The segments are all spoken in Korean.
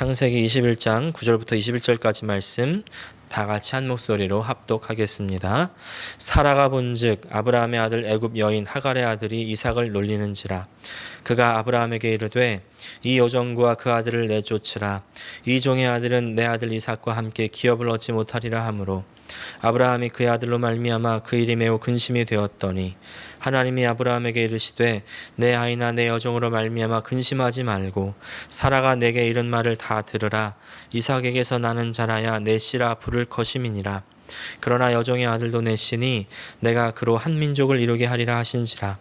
창세기 21장 9절부터 21절까지 말씀 다 같이 한 목소리로 합독하겠습니다. 사라가 본즉 아브라함의 아들 애굽 여인 하갈의 아들이 이삭을 놀리는지라. 그가 아브라함에게 이르되 이 여종과 그 아들을 내쫓으라. 이 종의 아들은 내 아들 이삭과 함께 기업을 얻지 못하리라 하므로 아브라함이 그의 아들로 말미암아 그 일이 매우 근심이 되었더니 하나님이 아브라함에게 이르시되 내 아이나 내 여종으로 말미암아 근심하지 말고 사라가 내게 이른 말을 다 들으라. 이삭에게서 나는 자라야 내 씨라 부를 것임이니라. 그러나 여종의 아들도 내 씨니 내가 그로 한 민족을 이루게 하리라 하신지라.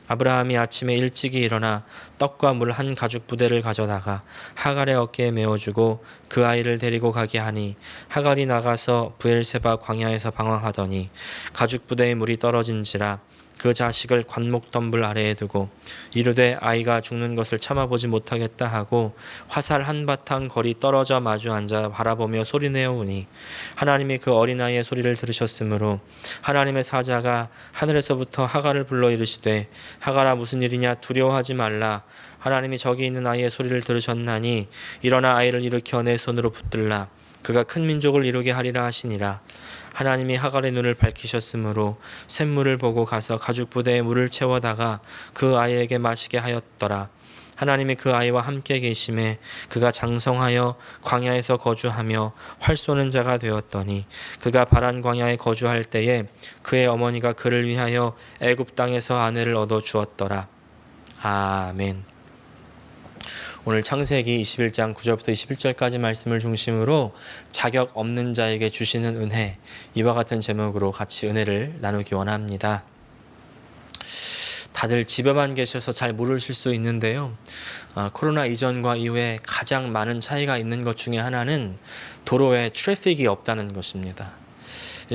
아브라함이 아침에 일찍이 일어나 떡과 물 한 가죽 부대를 가져다가 하갈의 어깨에 메어주고 그 아이를 데리고 가게 하니 하갈이 나가서 브엘세바 광야에서 방황하더니 가죽 부대에 물이 떨어진지라. 그 자식을 관목덤불 아래에 두고 이르되 아이가 죽는 것을 참아보지 못하겠다 하고 화살 한바탕 거리 떨어져 마주 앉아 바라보며 소리내어 우니 하나님이 그 어린아이의 소리를 들으셨으므로 하나님의 사자가 하늘에서부터 하갈을 불러 이르시되 하갈아 무슨 일이냐 두려워하지 말라. 하나님이 저기 있는 아이의 소리를 들으셨나니 일어나 아이를 일으켜 내 손으로 붙들라. 그가 큰 민족을 이루게 하리라 하시니라. 하나님이 하갈의 눈을 밝히셨으므로 샘물을 보고 가서 가죽 부대에 물을 채워다가 그 아이에게 마시게 하였더라. 하나님이 그 아이와 함께 계심에 그가 장성하여 광야에서 거주하며 활 쏘는 자가 되었더니 그가 바란 광야에 거주할 때에 그의 어머니가 그를 위하여 애굽 땅에서 아내를 얻어 주었더라. 아멘. 오늘 창세기 21장 9절부터 21절까지 말씀을 중심으로 자격 없는 자에게 주시는 은혜, 이와 같은 제목으로 같이 은혜를 나누기 원합니다. 다들 집에만 계셔서 잘 모르실 수 있는데요. 코로나 이전과 이후에 가장 많은 차이가 있는 것 중에 하나는 도로에 트래픽이 없다는 것입니다.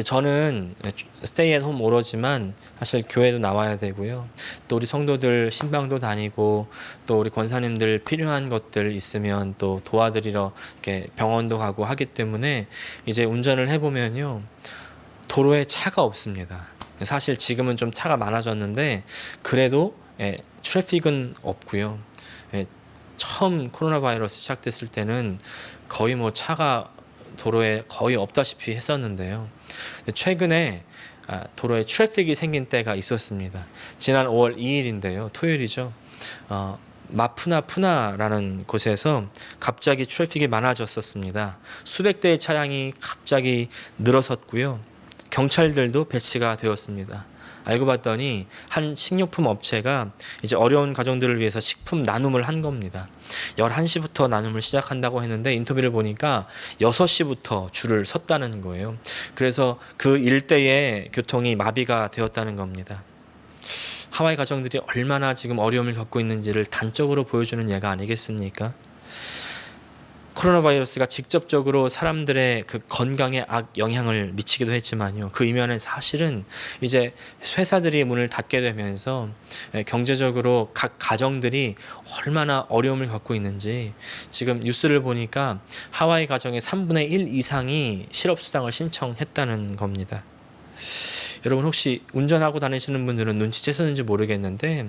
저는 스테이 앳 홈 오로지만 사실 교회도 나와야 되고요. 또 우리 성도들 신방도 다니고 또 우리 권사님들 필요한 것들 있으면 또 도와드리러 이렇게 병원도 가고 하기 때문에 이제 운전을 해보면요. 도로에 차가 없습니다. 사실 지금은 좀 차가 많아졌는데 그래도 트래픽은 없고요. 처음 코로나 바이러스 시작됐을 때는 거의 차가 도로에 거의 없다시피 했었는데요. 최근에 도로에 트래픽이 생긴 때가 있었습니다. 지난 5월 2일인데요. 토요일이죠. 마푸나푸나라는 곳에서 갑자기 트래픽이 많아졌었습니다. 수백 대의 차량이 갑자기 늘어섰고요. 경찰들도 배치가 되었습니다. 알고 봤더니 한 식료품 업체가 이제 어려운 가정들을 위해서 식품 나눔을 한 겁니다. 11시부터 나눔을 시작한다고 했는데 인터뷰를 보니까 6시부터 줄을 섰다는 거예요. 그래서 그 일대의 교통이 마비가 되었다는 겁니다. 하와이 가정들이 얼마나 지금 어려움을 겪고 있는지를 단적으로 보여주는 예가 아니겠습니까? 코로나 바이러스가 직접적으로 사람들의 그 건강에 악 영향을 미치기도 했지만요. 그 이면에 사실은 이제 회사들이 문을 닫게 되면서 경제적으로 각 가정들이 얼마나 어려움을 겪고 있는지 지금 뉴스를 보니까 하와이 가정의 3분의 1 이상이 실업수당을 신청했다는 겁니다. 여러분 혹시 운전하고 다니시는 분들은 눈치채셨는지 모르겠는데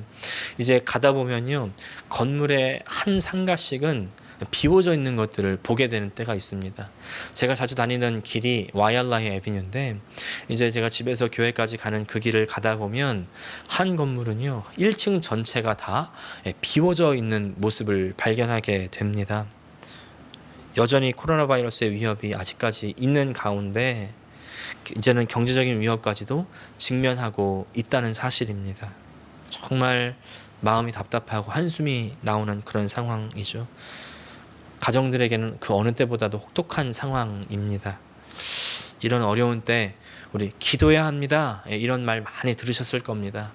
이제 가다 보면요. 건물의 한 상가씩은 비워져 있는 것들을 보게 되는 때가 있습니다. 제가 자주 다니는 길이 와이알라이 애비뉴인데 이제 제가 집에서 교회까지 가는 그 길을 가다 보면 한 건물은요 1층 전체가 다 비워져 있는 모습을 발견하게 됩니다. 여전히 코로나 바이러스의 위협이 아직까지 있는 가운데 이제는 경제적인 위협까지도 직면하고 있다는 사실입니다. 정말 마음이 답답하고 한숨이 나오는 그런 상황이죠. 가정들에게는 그 어느 때보다도 혹독한 상황입니다. 이런 어려운 때 우리 기도해야 합니다. 이런 말 많이 들으셨을 겁니다.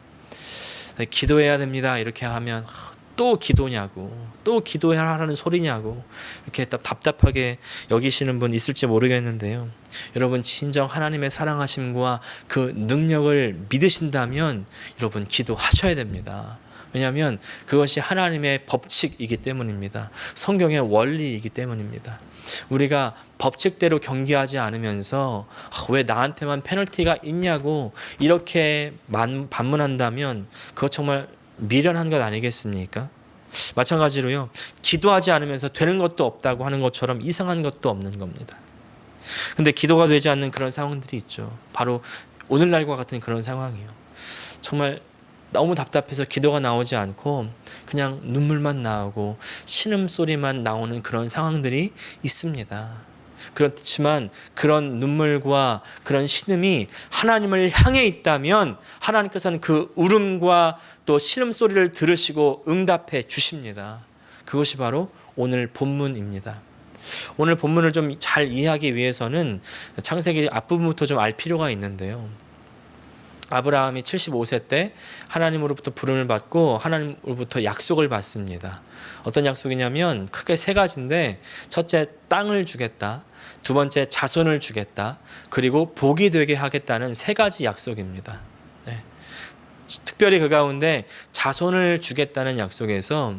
기도해야 됩니다. 이렇게 하면 또 기도냐고, 또 기도하라는 소리냐고 이렇게 답답하게 여기시는 분 있을지 모르겠는데요. 여러분 진정 하나님의 사랑하심과 그 능력을 믿으신다면 여러분 기도하셔야 됩니다. 왜냐하면 그것이 하나님의 법칙이기 때문입니다. 성경의 원리이기 때문입니다. 우리가 법칙대로 경기하지 않으면서 왜 나한테만 페널티가 있냐고 이렇게 반문한다면 그것 정말 미련한 것 아니겠습니까? 마찬가지로요. 기도하지 않으면서 되는 것도 없다고 하는 것처럼 이상한 것도 없는 겁니다. 근데 기도가 되지 않는 그런 상황들이 있죠. 바로 오늘날과 같은 그런 상황이에요. 정말 너무 답답해서 기도가 나오지 않고 그냥 눈물만 나오고 신음소리만 나오는 그런 상황들이 있습니다. 그렇지만 그런 눈물과 그런 신음이 하나님을 향해 있다면 하나님께서는 그 울음과 또 신음소리를 들으시고 응답해 주십니다. 그것이 바로 오늘 본문입니다. 오늘 본문을 좀 잘 이해하기 위해서는 창세기 앞부분부터 좀 알 필요가 있는데요. 아브라함이 75세 때 하나님으로부터 부름을 받고 하나님으로부터 약속을 받습니다. 어떤 약속이냐면 크게 세 가지인데, 첫째 땅을 주겠다, 두 번째 자손을 주겠다, 그리고 복이 되게 하겠다는 세 가지 약속입니다. 네. 특별히 그 가운데 자손을 주겠다는 약속에서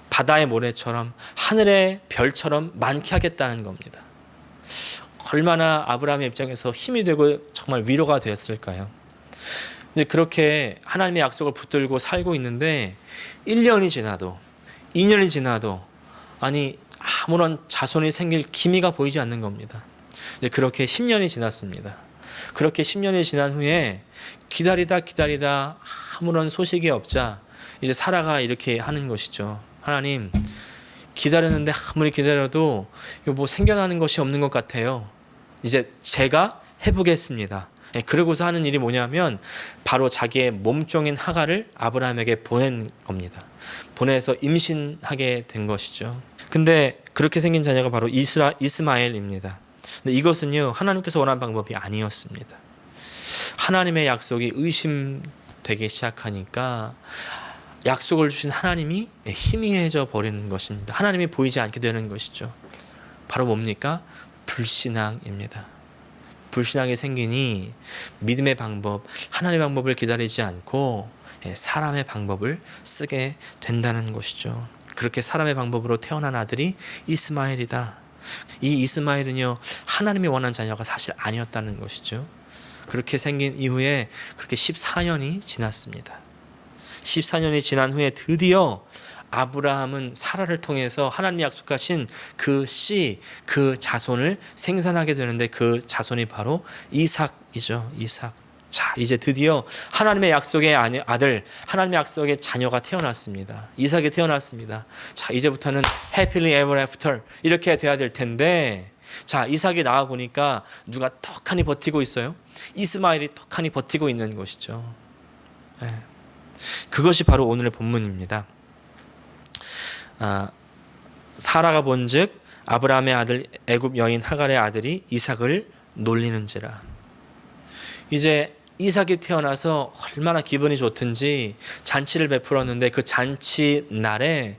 바다의 모래처럼 하늘의 별처럼 많게 하겠다는 겁니다. 얼마나 아브라함의 입장에서 힘이 되고 정말 위로가 되었을까요? 이제 그렇게 하나님의 약속을 붙들고 살고 있는데 1년이 지나도 2년이 지나도 아무런 자손이 생길 기미가 보이지 않는 겁니다. 이제 그렇게 10년이 지났습니다. 그렇게 10년이 지난 후에 기다리다 아무런 소식이 없자 이제 사라가 이렇게 하는 것이죠. 하나님, 기다렸는데 아무리 기다려도 뭐 생겨나는 것이 없는 것 같아요. 이제 제가 해보겠습니다. 그러고서 하는 일이 뭐냐면 바로 자기의 몸종인 하갈을 아브라함에게 보낸 겁니다. 보내서 임신하게 된 것이죠. 근데 그렇게 생긴 자녀가 바로 이스마엘입니다. 근데 이것은요, 하나님께서 원하는 방법이 아니었습니다. 하나님의 약속이 의심되기 시작하니까 약속을 주신 하나님이 희미해져 버리는 것입니다. 하나님이 보이지 않게 되는 것이죠. 바로 뭡니까? 불신앙입니다. 불신앙이 생기니 믿음의 방법, 하나님의 방법을 기다리지 않고 사람의 방법을 쓰게 된다는 것이죠. 그렇게 사람의 방법으로 태어난 아들이 이스마엘이다. 이 이스마엘은요, 하나님이 원한 자녀가 사실 아니었다는 것이죠. 그렇게 생긴 이후에 그렇게 14년이 지났습니다. 14년이 지난 후에 드디어 아브라함은 사라를 통해서 하나님이 약속하신 그 씨, 그 자손을 생산하게 되는데 그 자손이 바로 이삭이죠. 이삭. 자, 이제 드디어 하나님의 약속의 아들, 하나님의 약속의 자녀가 태어났습니다. 이삭이 태어났습니다. 자, 이제부터는 happily ever after 이렇게 돼야 될 텐데, 자, 이삭이 나와 보니까 누가 떡하니 버티고 있어요? 이스마엘이 떡하니 버티고 있는 것이죠. 네. 그것이 바로 오늘의 본문입니다. 사라가 본즉 아브라함의 아들 애굽 여인 하갈의 아들이 이삭을 놀리는지라. 이제 이삭이 태어나서 얼마나 기분이 좋든지 잔치를 베풀었는데 그 잔치 날에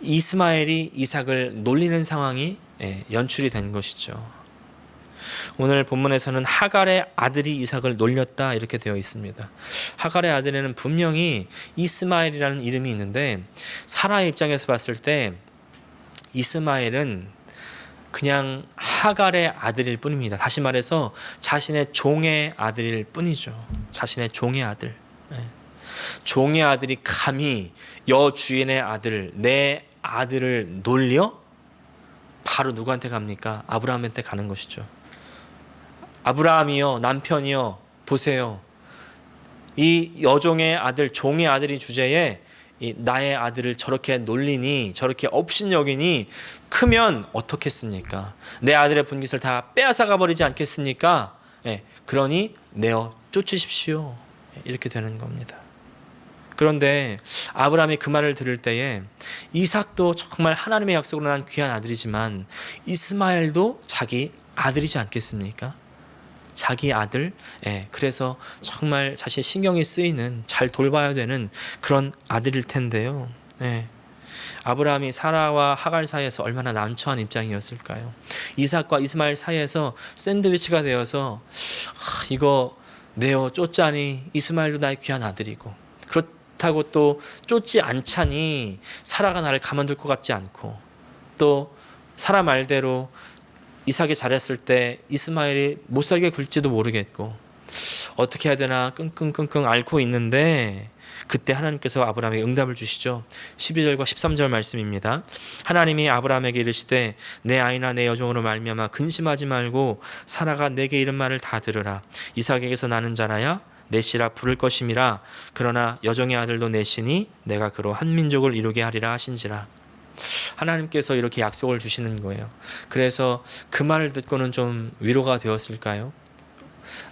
이스마엘이 이삭을 놀리는 상황이 연출이 된 것이죠. 오늘 본문에서는 하갈의 아들이 이삭을 놀렸다 이렇게 되어 있습니다. 하갈의 아들에는 분명히 이스마엘이라는 이름이 있는데 사라의 입장에서 봤을 때 이스마엘은 그냥 하갈의 아들일 뿐입니다. 다시 말해서 자신의 종의 아들일 뿐이죠. 자신의 종의 아들. 종의 아들이 감히 여주인의 아들, 내 아들을 놀려? 바로 누구한테 갑니까? 아브라함한테 가는 것이죠. 아브라함이요, 남편이요, 보세요. 이 여종의 아들, 종의 아들이 주제에 나의 아들을 저렇게 놀리니, 저렇게 업신여기니 크면 어떻겠습니까? 내 아들의 분깃을 다 빼앗아가 버리지 않겠습니까? 그러니 내어 쫓으십시오. 이렇게 되는 겁니다. 그런데 아브라함이 그 말을 들을 때에 이삭도 정말 하나님의 약속으로 난 귀한 아들이지만 이스마엘도 자기 아들이지 않겠습니까? 자기 아들, 그래서 정말 자신 신경이 쓰이는, 잘 돌봐야 되는 그런 아들일 텐데요. 아브라함이 사라와 하갈 사이에서 얼마나 난처한 입장이었을까요? 이삭과 이스마엘 사이에서 샌드위치가 되어서 이거 내어 쫓자니 이스마엘도 나의 귀한 아들이고, 그렇다고 또 쫓지 않자니 사라가 나를 가만둘 것 같지 않고, 또 사라 말대로 이삭이 잘했을 때 이스마엘이 못살게 굴지도 모르겠고 어떻게 해야 되나 끙끙끙끙 앓고 있는데 그때 하나님께서 아브라함에게 응답을 주시죠. 12절과 13절 말씀입니다. 하나님이 아브라함에게 이르시되 내 아이나 내 여종으로 말미암아 근심하지 말고 사라가 내게 이른 말을 다 들으라. 이삭에게서 나는 자라야 넷이라 부를 것임이라. 그러나 여종의 아들도 넷이니 내가 그로 한 민족을 이루게 하리라 하신지라. 하나님께서 이렇게 약속을 주시는 거예요. 그래서 그 말을 듣고는 좀 위로가 되었을까요?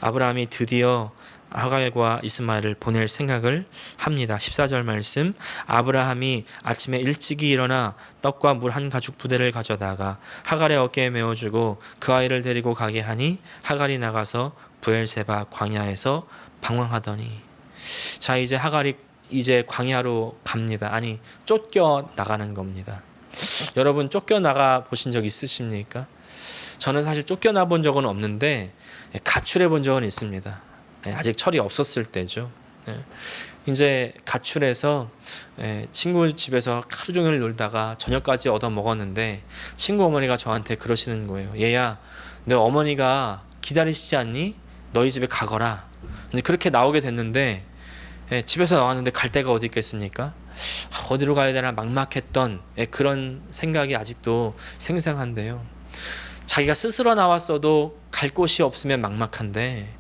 아브라함이 드디어 하갈과 이스마엘을 보낼 생각을 합니다. 14절 말씀. 아브라함이 아침에 일찍이 일어나 떡과 물 한 가죽 부대를 가져다가 하갈의 어깨에 메어주고 그 아이를 데리고 가게 하니 하갈이 나가서 브엘세바 광야에서 방황하더니. 자, 이제 하갈이 이제 광야로 갑니다. 아니, 쫓겨 나가는 겁니다. 여러분 쫓겨 나가 보신 적 있으십니까? 저는 사실 쫓겨 나본 적은 없는데 가출해 본 적은 있습니다. 아직 철이 없었을 때죠. 이제 가출해서 친구 집에서 하루 종일 놀다가 저녁까지 얻어 먹었는데 친구 어머니가 저한테 그러시는 거예요. 얘야, 너 어머니가 기다리시지 않니? 너희 집에 가거라. 근데 그렇게 나오게 됐는데 집에서 나왔는데 갈 데가 어디 있겠습니까? 어디로 가야 되나 막막했던 그런 생각이 아직도 생생한데요. 자기가 스스로 나왔어도 갈 곳이 없으면 막막한데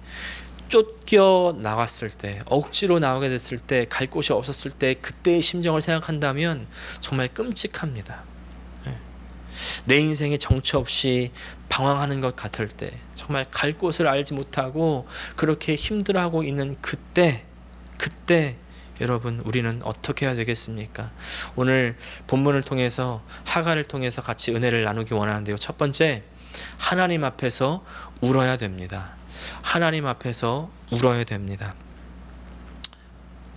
쫓겨 나왔을 때, 억지로 나오게 됐을 때, 갈 곳이 없었을 때 그때의 심정을 생각한다면 정말 끔찍합니다. 내 인생에 정처 없이 방황하는 것 같을 때, 정말 갈 곳을 알지 못하고 그렇게 힘들어하고 있는 그때 여러분 우리는 어떻게 해야 되겠습니까? 오늘 본문을 통해서 하갈을 통해서 같이 은혜를 나누기 원하는데요. 첫 번째, 하나님 앞에서 울어야 됩니다. 하나님 앞에서 울어야 됩니다.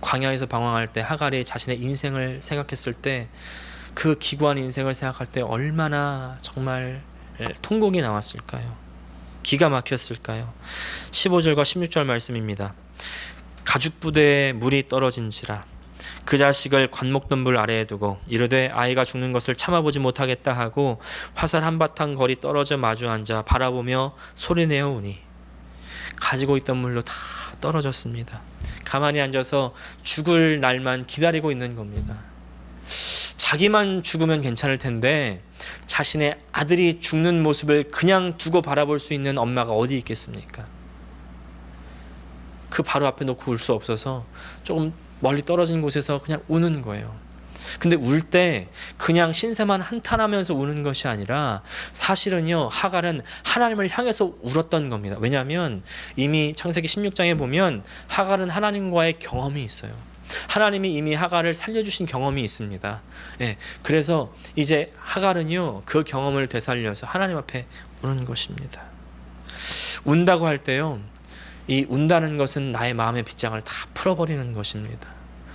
광야에서 방황할 때 하갈이 자신의 인생을 생각했을 때, 그 기구한 인생을 생각할 때 얼마나 정말 통곡이 나왔을까요? 기가 막혔을까요? 15절과 16절 말씀입니다. 가죽 부대에 물이 떨어진지라 그 자식을 관목덤불 아래에 두고 이르되 아이가 죽는 것을 참아보지 못하겠다 하고 화살 한바탕 거리 떨어져 마주 앉아 바라보며 소리내어 우니. 가지고 있던 물로 다 떨어졌습니다. 가만히 앉아서 죽을 날만 기다리고 있는 겁니다. 자기만 죽으면 괜찮을 텐데 자신의 아들이 죽는 모습을 그냥 두고 바라볼 수 있는 엄마가 어디 있겠습니까? 그 바로 앞에 놓고 울 수 없어서 조금 멀리 떨어진 곳에서 그냥 우는 거예요. 근데 울 때 그냥 신세만 한탄하면서 우는 것이 아니라 사실은요, 하갈은 하나님을 향해서 울었던 겁니다. 왜냐하면 이미 창세기 16장에 보면 하갈은 하나님과의 경험이 있어요. 하나님이 이미 하갈을 살려주신 경험이 있습니다. 그래서 이제 하갈은요, 그 경험을 되살려서 하나님 앞에 우는 것입니다. 운다고 할 때요, 이 운다는 것은 나의 마음의 빗장을 다 풀어버리는 것입니다.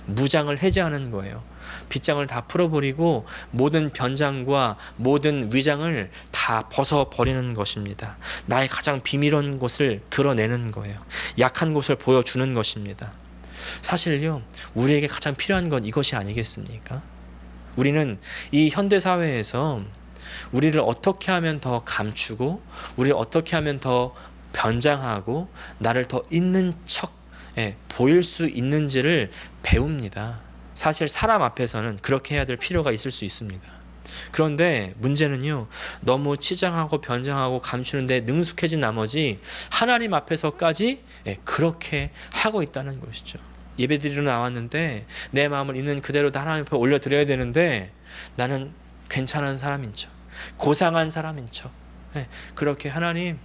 무장을 해제하는 거예요. 빗장을 다 풀어버리고 모든 변장과 모든 위장을 다 벗어버리는 것입니다. 나의 가장 비밀한 곳을 드러내는 거예요. 약한 곳을 보여주는 것입니다. 사실요, 우리에게 가장 필요한 건 이것이 아니겠습니까? 우리는 이 현대사회에서 우리를 어떻게 하면 더 감추고 우리를 어떻게 하면 더 변장하고 나를 더 있는 척 보일 수 있는지를 배웁니다. 사실 사람 앞에서는 그렇게 해야 될 필요가 있을 수 있습니다. 그런데 문제는요, 너무 치장하고 변장하고 감추는데 능숙해진 나머지 하나님 앞에서까지 그렇게 하고 있다는 것이죠. 예배드리러 나왔는데 내 마음을 있는 그대로 하나님 앞에 올려드려야 되는데 나는 괜찮은 사람인 척, 고상한 사람인 척, 그렇게 하나님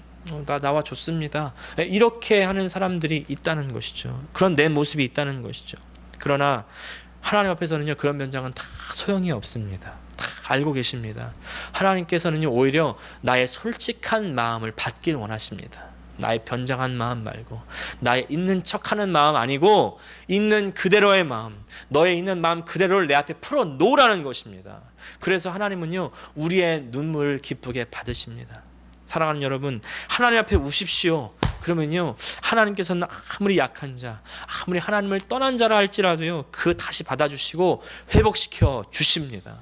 나와 좋습니다, 이렇게 하는 사람들이 있다는 것이죠. 그런 내 모습이 있다는 것이죠. 그러나 하나님 앞에서는요, 그런 변장은 다 소용이 없습니다. 다 알고 계십니다. 하나님께서는요, 오히려 나의 솔직한 마음을 받길 원하십니다. 나의 변장한 마음 말고 나의 있는 척하는 마음 아니고 있는 그대로의 마음, 너의 있는 마음 그대로를 내 앞에 풀어놓으라는 것입니다. 그래서 하나님은요, 우리의 눈물을 기쁘게 받으십니다. 사랑하는 여러분, 하나님 앞에 우십시오. 그러면요, 하나님께서는 아무리 약한 자, 아무리 하나님을 떠난 자라 할지라도요, 그 다시 받아주시고 회복시켜 주십니다.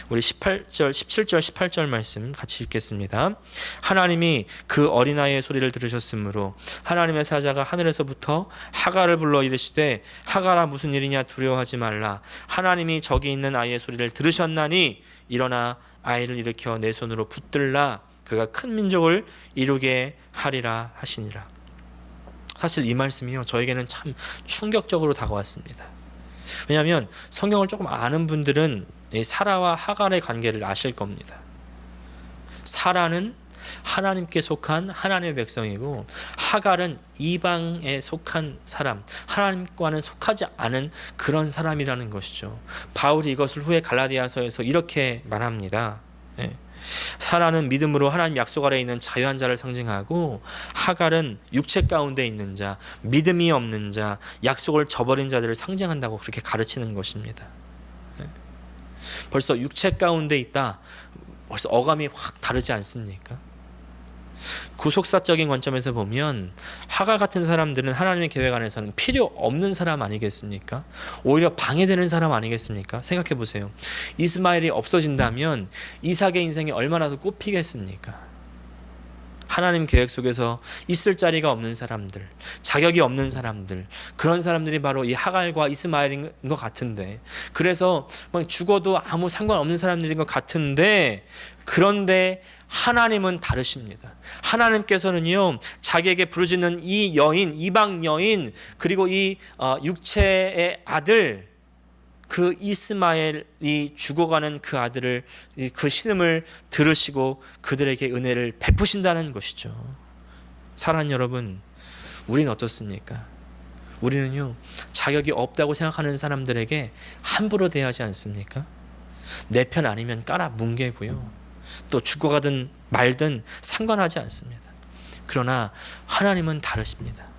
우리 17절 18절 말씀 같이 읽겠습니다. 하나님이 그 어린아이의 소리를 들으셨으므로 하나님의 사자가 하늘에서부터 하갈을 불러 이르시되 하갈아 무슨 일이냐 두려워하지 말라. 하나님이 저기 있는 아이의 소리를 들으셨나니 일어나 아이를 일으켜 내 손으로 붙들라. 그가 큰 민족을 이루게 하리라 하시니라. 사실 이 말씀이요 저에게는 참 충격적으로 다가왔습니다. 왜냐하면 성경을 조금 아는 분들은 이 사라와 하갈의 관계를 아실 겁니다. 사라는 하나님께 속한 하나님의 백성이고 하갈은 이방에 속한 사람, 하나님과는 속하지 않은 그런 사람이라는 것이죠. 바울이 이것을 후에 갈라디아서에서 이렇게 말합니다. 사라는 믿음으로 하나님 약속 아래 있는 자유한 자를 상징하고 하갈은 육체 가운데 있는 자, 믿음이 없는 자, 약속을 저버린 자들을 상징한다고 그렇게 가르치는 것입니다. 벌써 육체 가운데 있다. 벌써 어감이 확 다르지 않습니까? 구속사적인 관점에서 보면 하갈 같은 사람들은 하나님의 계획 안에서는 필요 없는 사람 아니겠습니까? 오히려 방해되는 사람 아니겠습니까? 생각해 보세요. 이스마엘이 없어진다면 이삭의 인생이 얼마나 더 꽃피겠습니까? 하나님 계획 속에서 있을 자리가 없는 사람들, 자격이 없는 사람들, 그런 사람들이 바로 이 하갈과 이스마엘인 것 같은데, 그래서 죽어도 아무 상관없는 사람들인 것 같은데, 그런데 하나님은 다르십니다. 하나님께서는요 자기에게 부르짖는 이 여인, 이방 여인, 그리고 이 육체의 아들, 그 이스마엘이 죽어가는 그 아들을, 그 신음을 들으시고 그들에게 은혜를 베푸신다는 것이죠. 사랑하는 여러분, 우리는 어떻습니까? 우리는요 자격이 없다고 생각하는 사람들에게 함부로 대하지 않습니까? 내 편 아니면 깔아 뭉개고요, 또 죽어가든 말든 상관하지 않습니다. 그러나 하나님은 다르십니다.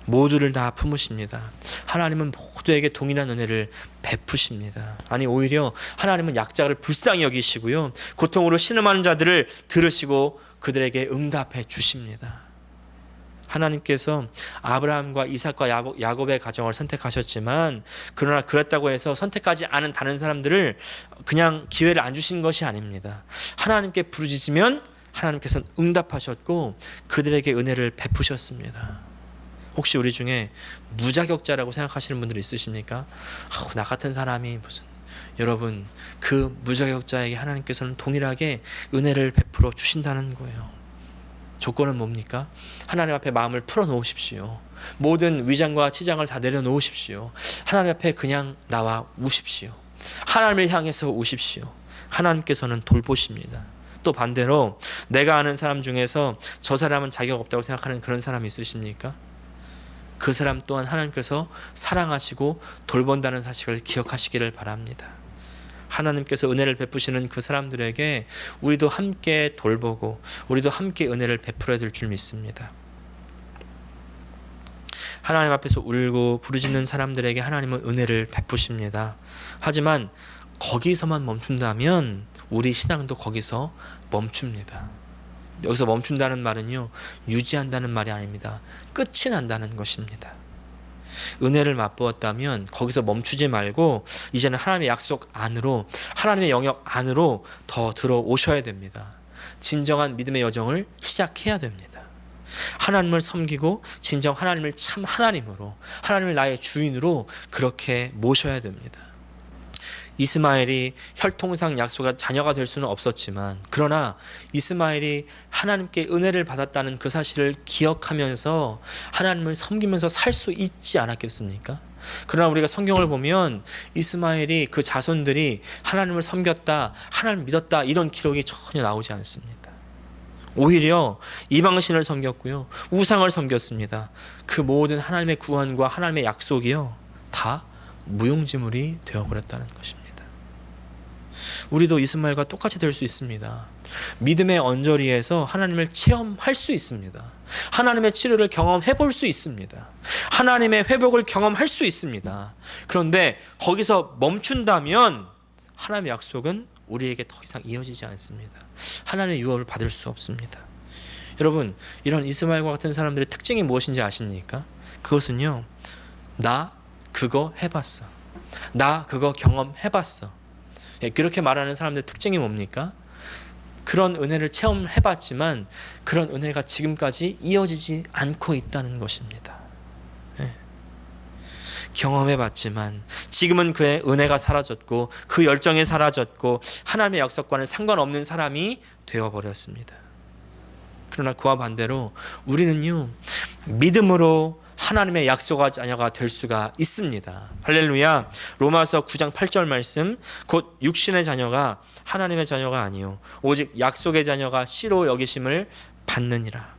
모두를 다 품으십니다. 하나님은 모두에게 동일한 은혜를 베푸십니다. 아니 오히려 하나님은 약자를 불쌍히 여기시고요, 고통으로 신음하는 자들을 들으시고 그들에게 응답해 주십니다. 하나님께서 아브라함과 이삭과 야곱의 가정을 선택하셨지만, 그러나 그랬다고 해서 선택하지 않은 다른 사람들을 그냥 기회를 안 주신 것이 아닙니다. 하나님께 부르짖으면 하나님께서는 응답하셨고 그들에게 은혜를 베푸셨습니다. 혹시 우리 중에 무자격자라고 생각하시는 분들 있으십니까? 나 같은 사람이 무슨. 여러분, 그 무자격자에게 하나님께서는 동일하게 은혜를 베풀어 주신다는 거예요. 조건은 뭡니까? 하나님 앞에 마음을 풀어놓으십시오. 모든 위장과 치장을 다 내려놓으십시오. 하나님 앞에 그냥 나와 우십시오. 하나님을 향해서 우십시오. 하나님께서는 돌보십니다. 또 반대로 내가 아는 사람 중에서 저 사람은 자격 없다고 생각하는 그런 사람이 있으십니까? 그 사람 또한 하나님께서 사랑하시고 돌본다는 사실을 기억하시기를 바랍니다. 하나님께서 은혜를 베푸시는 그 사람들에게 우리도 함께 돌보고 우리도 함께 은혜를 베풀어야 될 줄 믿습니다. 하나님 앞에서 울고 부르짖는 사람들에게 하나님은 은혜를 베푸십니다. 하지만 거기서만 멈춘다면 우리 신앙도 거기서 멈춥니다. 여기서 멈춘다는 말은요, 유지한다는 말이 아닙니다. 끝이 난다는 것입니다. 은혜를 맛보았다면 거기서 멈추지 말고 이제는 하나님의 약속 안으로, 하나님의 영역 안으로 더 들어오셔야 됩니다. 진정한 믿음의 여정을 시작해야 됩니다. 하나님을 섬기고 진정 하나님을 참 하나님으로, 하나님을 나의 주인으로 그렇게 모셔야 됩니다. 이스마엘이 혈통상 약속의 자녀가 될 수는 없었지만, 그러나 이스마엘이 하나님께 은혜를 받았다는 그 사실을 기억하면서 하나님을 섬기면서 살 수 있지 않았겠습니까? 그러나 우리가 성경을 보면 이스마엘이, 그 자손들이 하나님을 섬겼다, 하나님을 믿었다, 이런 기록이 전혀 나오지 않습니다. 오히려 이방신을 섬겼고요, 우상을 섬겼습니다. 그 모든 하나님의 구원과 하나님의 약속이요 다 무용지물이 되어버렸다는 것입니다. 우리도 이스마엘과 똑같이 될 수 있습니다. 믿음의 언저리에서 하나님을 체험할 수 있습니다. 하나님의 치료를 경험해 볼 수 있습니다. 하나님의 회복을 경험할 수 있습니다. 그런데 거기서 멈춘다면 하나님의 약속은 우리에게 더 이상 이어지지 않습니다. 하나님의 유업을 받을 수 없습니다. 여러분, 이런 이스마엘과 같은 사람들의 특징이 무엇인지 아십니까? 그것은요, 나 그거 해봤어. 나 그거 경험해봤어. 그렇게 말하는 사람들의 특징이 뭡니까? 그런 은혜를 체험해봤지만 그런 은혜가 지금까지 이어지지 않고 있다는 것입니다. 경험해봤지만 지금은 그의 은혜가 사라졌고 그 열정이 사라졌고 하나님의 약속과는 상관없는 사람이 되어버렸습니다. 그러나 그와 반대로 우리는요, 믿음으로 하나님의 약속의 자녀가 될 수가 있습니다. 할렐루야. 로마서 9장 8절 말씀, 곧 육신의 자녀가 하나님의 자녀가 아니요 오직 약속의 자녀가 씨로 여기심을 받느니라.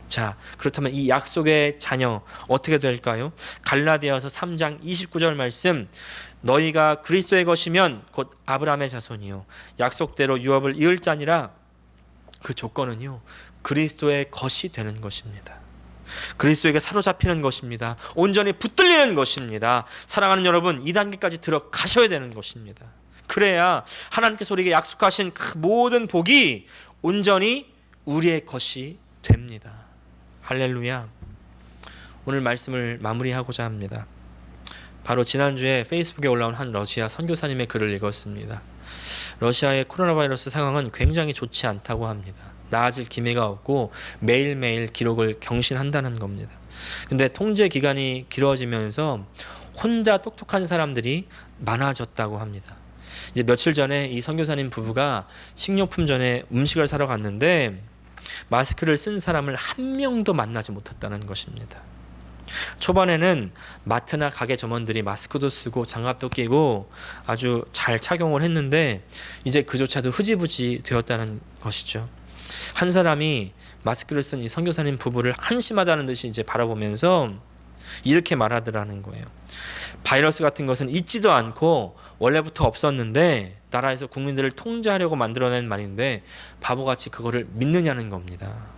자, 그렇다면 이 약속의 자녀 어떻게 될까요? 갈라디아서 3장 29절 말씀, 너희가 그리스도의 것이면 곧 아브라함의 자손이요 약속대로 유업을 이을 자니라. 그 조건은요, 그리스도의 것이 되는 것입니다. 그리스도에게 사로잡히는 것입니다. 온전히 붙들리는 것입니다. 사랑하는 여러분, 이 단계까지 들어가셔야 되는 것입니다. 그래야 하나님께서 우리에게 약속하신 그 모든 복이 온전히 우리의 것이 됩니다. 할렐루야. 오늘 말씀을 마무리하고자 합니다. 바로 지난주에 페이스북에 올라온 한 러시아 선교사님의 글을 읽었습니다. 러시아의 코로나 바이러스 상황은 굉장히 좋지 않다고 합니다. 나아질 기미가 없고 매일매일 기록을 경신한다는 겁니다. 근데 통제 기간이 길어지면서 혼자 똑똑한 사람들이 많아졌다고 합니다. 이제 며칠 전에 이 선교사님 부부가 식료품점에 음식을 사러 갔는데 마스크를 쓴 사람을 한 명도 만나지 못했다는 것입니다. 초반에는 마트나 가게 점원들이 마스크도 쓰고 장갑도 끼고 아주 잘 착용을 했는데 이제 그조차도 흐지부지 되었다는 것이죠. 한 사람이 마스크를 쓴 이 선교사님 부부를 한심하다는 듯이 이제 바라보면서 이렇게 말하더라는 거예요. 바이러스 같은 것은 있지도 않고 원래부터 없었는데 나라에서 국민들을 통제하려고 만들어낸 말인데 바보같이 그거를 믿느냐는 겁니다.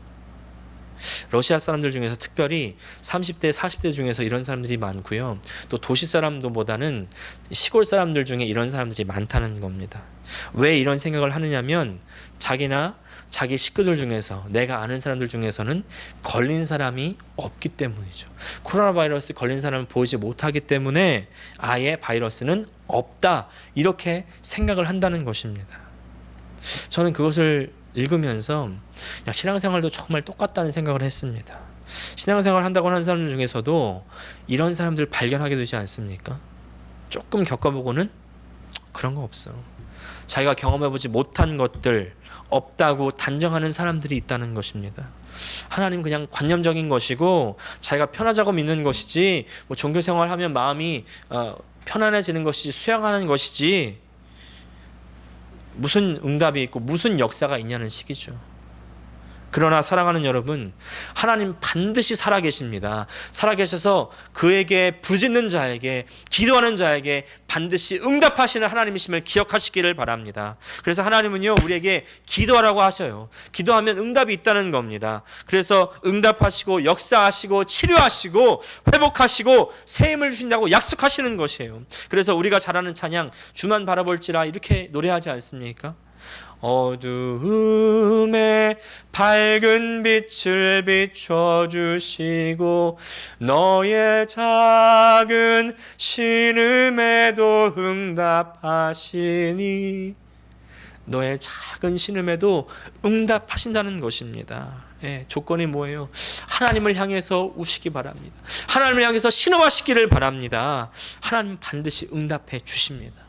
러시아 사람들 중에서 특별히 30대, 40대 중에서 이런 사람들이 많고요. 또 도시 사람들보다는 시골 사람들 중에 이런 사람들이 많다는 겁니다. 왜 이런 생각을 하느냐면 자기나 자기 식구들 중에서 내가 아는 사람들 중에서는 걸린 사람이 없기 때문이죠. 코로나 바이러스 걸린 사람을 보이지 못하기 때문에 아예 바이러스는 없다 이렇게 생각을 한다는 것입니다. 저는 그것을 읽으면서 신앙생활도 정말 똑같다는 생각을 했습니다. 신앙생활 한다고 하는 사람들 중에서도 이런 사람들 발견하게 되지 않습니까? 조금 겪어보고는 그런 거 없어. 자기가 경험해보지 못한 것들 없다고 단정하는 사람들이 있다는 것입니다. 하나님 그냥 관념적인 것이고 자기가 편하자고 믿는 것이지 뭐 종교생활하면 마음이 편안해지는 것이지 수양하는 것이지 무슨 응답이 있고 무슨 역사가 있냐는 식이죠. 그러나 사랑하는 여러분, 하나님 반드시 살아계십니다. 살아계셔서 그에게 부짖는 자에게 기도하는 자에게 반드시 응답하시는 하나님이심을 기억하시기를 바랍니다. 그래서 하나님은요 우리에게 기도하라고 하셔요. 기도하면 응답이 있다는 겁니다. 그래서 응답하시고 역사하시고 치료하시고 회복하시고 새 힘을 주신다고 약속하시는 것이에요. 그래서 우리가 잘하는 찬양 주만 바라볼지라 이렇게 노래하지 않습니까? 어두움에 밝은 빛을 비춰주시고 너의 작은 신음에도 응답하시니 너의 작은 신음에도 응답하신다는 것입니다. 조건이 뭐예요? 하나님을 향해서 우시기 바랍니다. 하나님을 향해서 신음하시기를 바랍니다. 하나님 반드시 응답해 주십니다.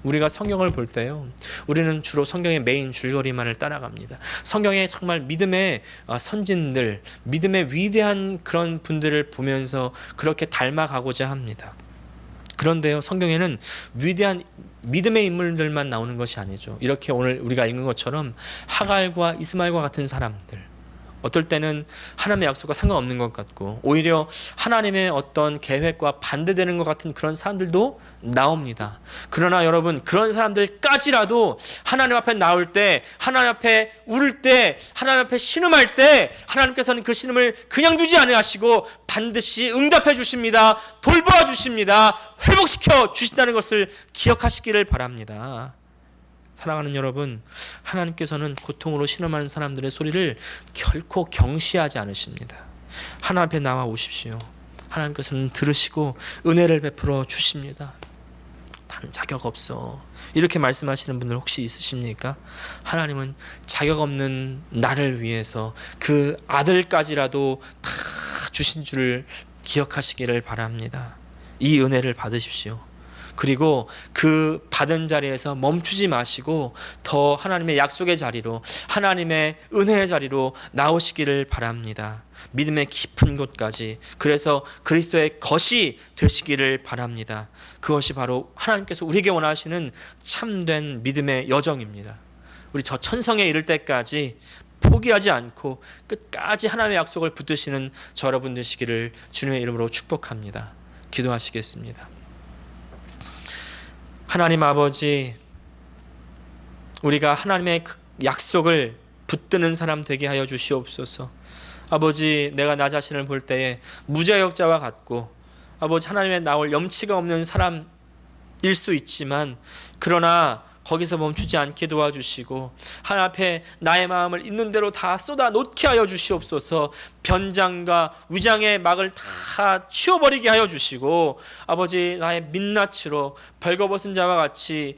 우리가 성경을 볼 때요, 우리는 주로 성경의 메인 줄거리만을 따라갑니다. 성경의 정말 믿음의 선진들, 믿음의 위대한 그런 분들을 보면서 그렇게 닮아가고자 합니다. 그런데요, 성경에는 위대한 믿음의 인물들만 나오는 것이 아니죠. 이렇게 오늘 우리가 읽은 것처럼 하갈과 이스마엘과 같은 사람들, 어떨 때는 하나님의 약속과 상관없는 것 같고 오히려 하나님의 어떤 계획과 반대되는 것 같은 그런 사람들도 나옵니다. 그러나 여러분, 그런 사람들까지라도 하나님 앞에 나올 때, 하나님 앞에 울을 때, 하나님 앞에 신음할 때 하나님께서는 그 신음을 그냥 두지 않으시고 반드시 응답해 주십니다. 돌보아 주십니다. 회복시켜 주신다는 것을 기억하시기를 바랍니다. 사랑하는 여러분, 하나님께서는 고통으로 신음하는 사람들의 소리를 결코 경시하지 않으십니다. 하나님 앞에 나와 오십시오. 하나님께서는 들으시고 은혜를 베풀어 주십니다. 난 자격 없어. 이렇게 말씀하시는 분들 혹시 있으십니까? 하나님은 자격 없는 나를 위해서 그 아들까지라도 다 주신 줄을 기억하시기를 바랍니다. 이 은혜를 받으십시오. 그리고 그 받은 자리에서 멈추지 마시고 더 하나님의 약속의 자리로, 하나님의 은혜의 자리로 나오시기를 바랍니다. 믿음의 깊은 곳까지, 그래서 그리스도의 것이 되시기를 바랍니다. 그것이 바로 하나님께서 우리에게 원하시는 참된 믿음의 여정입니다. 우리 저 천성에 이를 때까지 포기하지 않고 끝까지 하나님의 약속을 붙드시는 저 여러분 되시기를 주님의 이름으로 축복합니다. 기도하시겠습니다. 하나님 아버지, 우리가 하나님의 약속을 붙드는 사람 되게 하여 주시옵소서. 아버지, 내가 나 자신을 볼 때에 무자격자와 같고, 아버지 하나님의 나올 염치가 없는 사람일 수 있지만, 그러나 거기서 멈추지 않게 도와주시고 하나님 앞에 나의 마음을 있는 대로 다 쏟아 놓게 하여 주시옵소서. 변장과 위장의 막을 다 치워버리게 하여 주시고, 아버지 나의 민낯으로 벌거벗은 자와 같이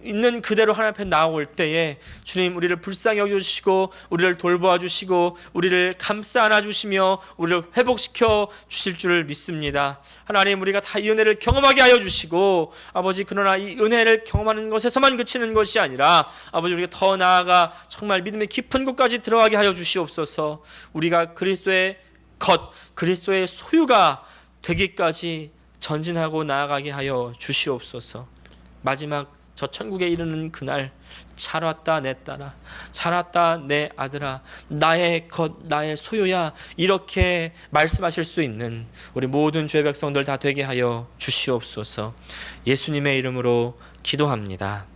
있는 그대로 하나님 앞에 나올 때에 주님, 우리를 불쌍히 여겨주시고 우리를 돌보아 주시고 우리를 감싸 안아 주시며 우리를 회복시켜 주실 줄을 믿습니다. 하나님, 우리가 다 이 은혜를 경험하게 하여 주시고, 아버지 그러나 이 은혜를 경험하는 것에서만 그치는 것이 아니라 아버지 우리가 더 나아가 정말 믿음의 깊은 곳까지 들어가게 하여 주시옵소서. 우리가 그리스도의 것, 그리스도의 소유가 되기까지 전진하고 나아가게 하여 주시옵소서. 마지막 저 천국에 이르는 그날, 잘 왔다 내 딸아, 잘 왔다 내 아들아, 나의 것 나의 소유야, 이렇게 말씀하실 수 있는 우리 모든 주의 백성들 다 되게 하여 주시옵소서. 예수님의 이름으로 기도합니다.